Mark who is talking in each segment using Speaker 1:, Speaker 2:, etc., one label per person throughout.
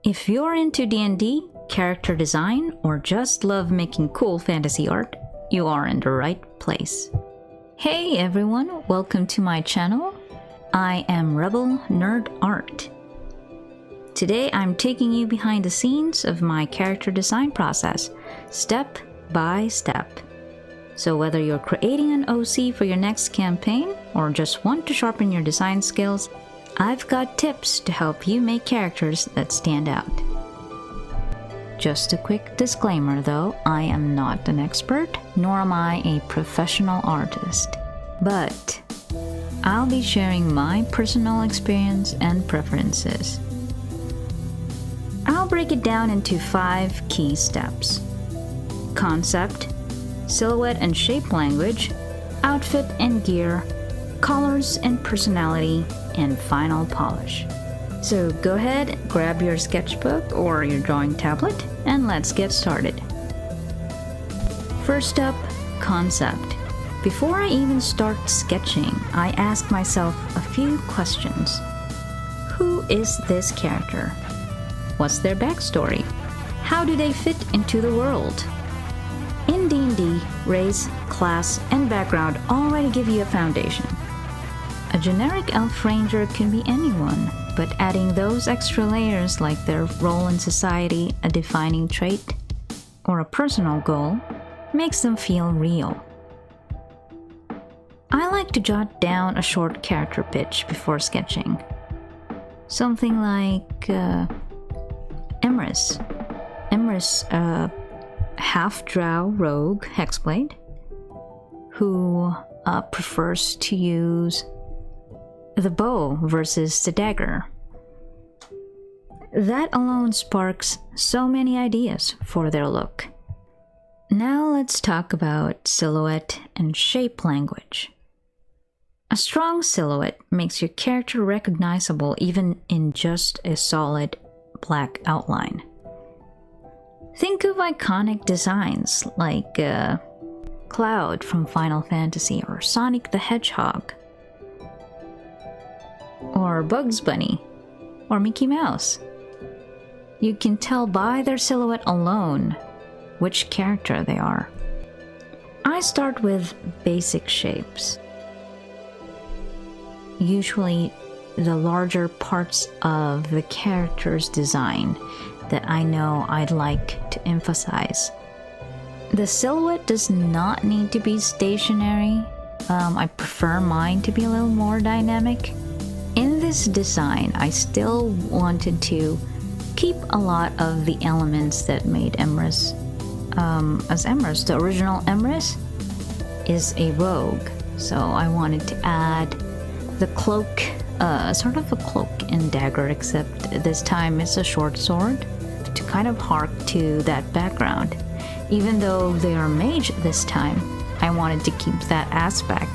Speaker 1: If you're into D&D, character design, or just love making cool fantasy art, you are in the right place. Hey everyone, welcome to my channel. I am Rebel Nerd Art. Today I'm taking you behind the scenes of my character design process, step by step. So whether you're creating an OC for your next campaign or just want to sharpen your design skills, I've got tips to help you make characters that stand out. Just a quick disclaimer though, I am not an expert, nor am I a professional artist. But I'll be sharing my personal experience and preferences. I'll break it down into 5 key steps: concept, silhouette and shape language, outfit and gear, colors and personality, and final polish. So go ahead, grab your sketchbook or your drawing tablet, and let's get started. First up, concept. Before I even start sketching, I ask myself a few questions. Who is this character? What's their backstory? How do they fit into the world? In D&D, race, class, and background already give you a foundation. A generic elf ranger can be anyone, but adding those extra layers like their role in society, a defining trait, or a personal goal makes them feel real. I like to jot down a short character pitch before sketching. Something like Emrys. Emrys, half-drow rogue hexblade who prefers to use the bow versus the dagger. That alone sparks so many ideas for their look. Now let's talk about silhouette and shape language. A strong silhouette makes your character recognizable even in just a solid black outline. Think of iconic designs like Cloud from Final Fantasy or Sonic the Hedgehog, or Bugs Bunny, or Mickey Mouse. You can tell by their silhouette alone which character they are. I start with basic shapes. Usually the larger parts of the character's design that I know I'd like to emphasize. The silhouette does not need to be stationary. I prefer mine to be a little more dynamic. In this design, I still wanted to keep a lot of the elements that made Emrys as Emrys. The original Emrys is a rogue, so I wanted to add the cloak, sort of a cloak and dagger, except this time it's a short sword, to kind of hark to that background. Even though they are mage this time, I wanted to keep that aspect.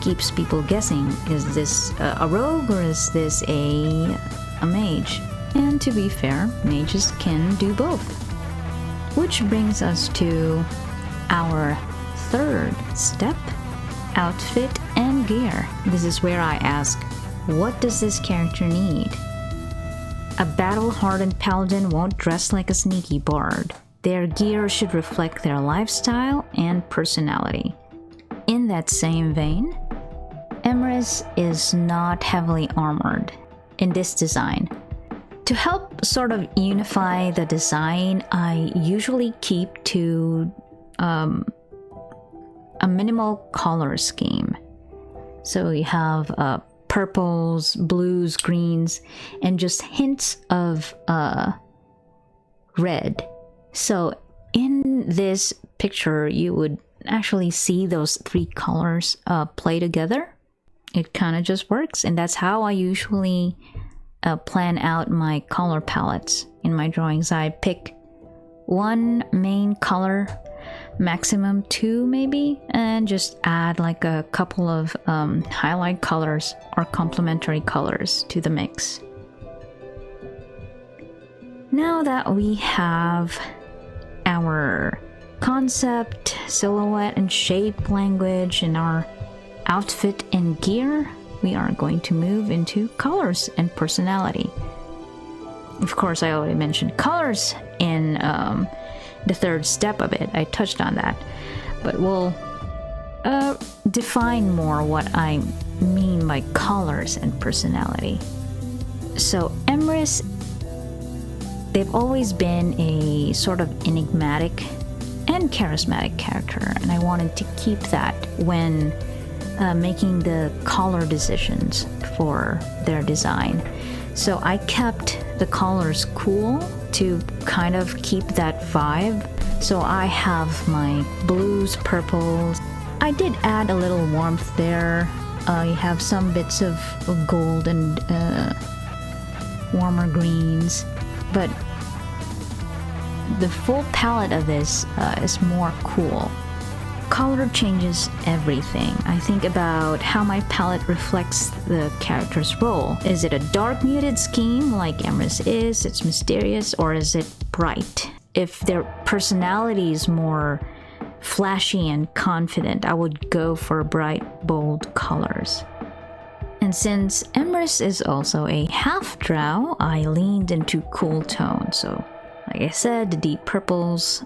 Speaker 1: Keeps people guessing, is this a rogue or is this a mage? And to be fair, mages can do both. Which brings us to our third step, outfit and gear. This is where I ask, what does this character need? A battle-hardened paladin won't dress like a sneaky bard. Their gear should reflect their lifestyle and personality. In that same vein, Emrys is not heavily armored in this design. To help sort of unify the design, I usually keep to a minimal color scheme. So you have purples, blues, greens, and just hints of red. So in this picture, you would actually see those 3 colors play together. It kind of just works, and that's how I usually plan out my color palettes in my drawings. I pick 1 main color, maximum 2 maybe, and just add like a couple of highlight colors or complementary colors to the mix. Now that we have our concept, silhouette, and shape language, and our outfit and gear, we are going to move into colors and personality. Of course, I already mentioned colors in the third step of it. I touched on that. But we'll define more what I mean by colors and personality. So Emrys, they've always been a sort of enigmatic and charismatic character, and I wanted to keep that when making the color decisions for their design. So I kept the colors cool to kind of keep that vibe. So I have my blues, purples. I did add a little warmth there. I have some bits of gold and warmer greens, but the full palette of this is more cool. Color changes everything. I think about how my palette reflects the character's role. Is it a dark muted scheme like Emrys is, it's mysterious, or is it bright? If their personality is more flashy and confident, I would go for bright, bold colors. And since Emrys is also a half drow, I leaned into cool tones. So like I said, the deep purples,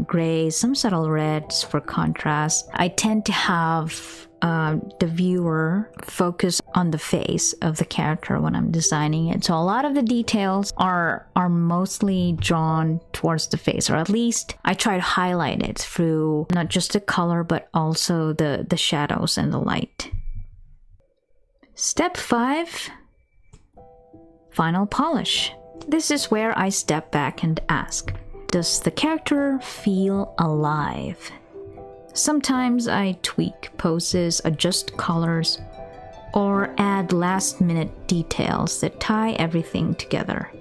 Speaker 1: grays, some subtle reds for contrast. I tend to have the viewer focus on the face of the character when I'm designing it. So a lot of the details are mostly drawn towards the face, or at least I try to highlight it through not just the color, but also the shadows and the light. Step 5, final polish. This is where I step back and ask, does the character feel alive? Sometimes I tweak poses, adjust colors, or add last-minute details that tie everything together.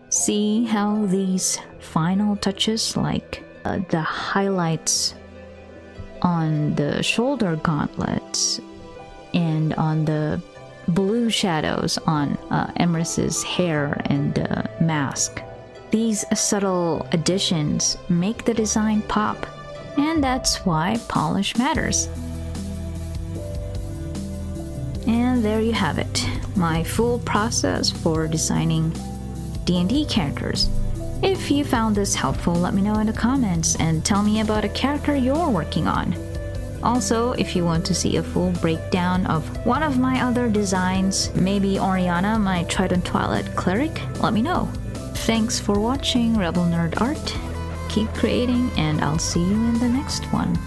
Speaker 1: See how these final touches, like the highlights on the shoulder gauntlets and on the blue shadows on Emrys's hair and mask. These subtle additions make the design pop, and that's why polish matters. And there you have it, my full process for designing D&D characters. If you found this helpful, let me know in the comments and tell me about a character you're working on. Also, if you want to see a full breakdown of one of my other designs, maybe Oriana, my Trident Twilight cleric, let me know. Thanks for watching Rebel Nerd Art. Keep creating, and I'll see you in the next one.